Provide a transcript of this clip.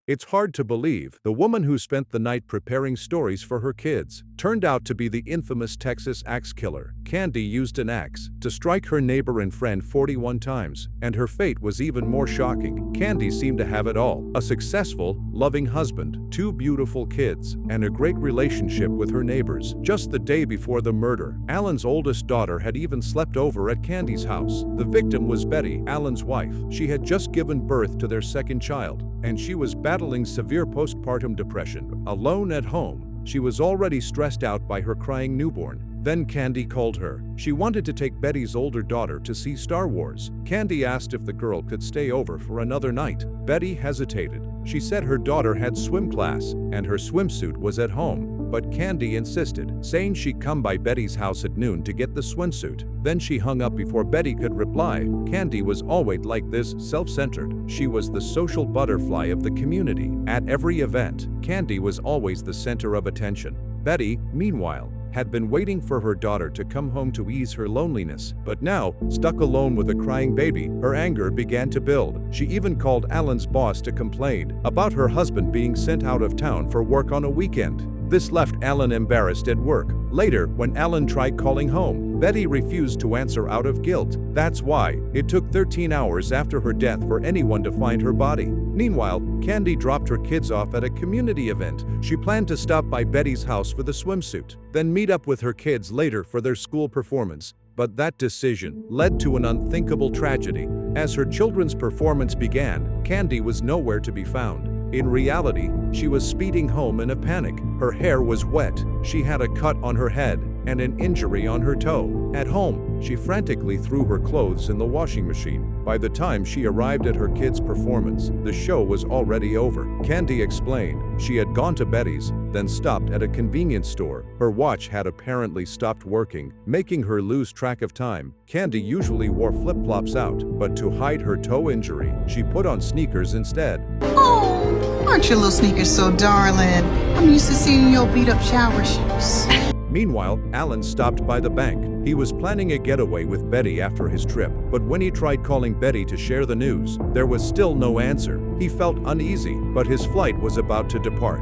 It's hard to believe the woman who spent the night preparing stories for her kids turned out to be the infamous Texas axe killer. Candy used an axe to strike her neighbor and friend 41 times, and her fate was even more shocking. Candy seemed to have it all: a successful, loving husband, two beautiful kids, and a great relationship with her neighbors. Just the day before the murder, Alan's oldest daughter had even slept over at Candy's house. The victim was Betty, Alan's wife. She had just given birth to their second child, and she was battling severe postpartum depression. Alone at home, she was already stressed out by her crying newborn. Then Candy called her. She wanted to take Betty's older daughter to see Star Wars. Candy asked if the girl could stay over for another night. Betty hesitated. She said her daughter had swim class and her swimsuit was at home, but Candy insisted, saying she'd come by Betty's house at noon to get the swimsuit. Then she hung up before Betty could reply. Candy was always like this, self-centered. She was the social butterfly of the community. At every event, Candy was always the center of attention. Betty, meanwhile, had been waiting for her daughter to come home to ease her loneliness. But now, stuck alone with a crying baby, her anger began to build. She even called Alan's boss to complain about her husband being sent out of town for work on a weekend. This left Alan embarrassed at work. Later, when Alan tried calling home, Betty refused to answer out of guilt. That's why it took 13 hours after her death for anyone to find her body. Meanwhile, Candy dropped her kids off at a community event. She planned to stop by Betty's house for the swimsuit, then meet up with her kids later for their school performance. But that decision led to an unthinkable tragedy. As her children's performance began, Candy was nowhere to be found. In reality, she was speeding home in a panic. Her hair was wet, she had a cut on her head, and an injury on her toe. At home, she frantically threw her clothes in the washing machine. By the time she arrived at her kids' performance, the show was already over. Candy explained she had gone to Betty's, then stopped at a convenience store. Her watch had apparently stopped working, making her lose track of time. Candy usually wore flip-flops out, but to hide her toe injury, she put on sneakers instead. Oh, aren't your little sneakers so darling? I'm used to seeing your beat-up shower shoes. Meanwhile, Alan stopped by the bank. He was planning a getaway with Betty after his trip, but when he tried calling Betty to share the news, there was still no answer. He felt uneasy, but his flight was about to depart.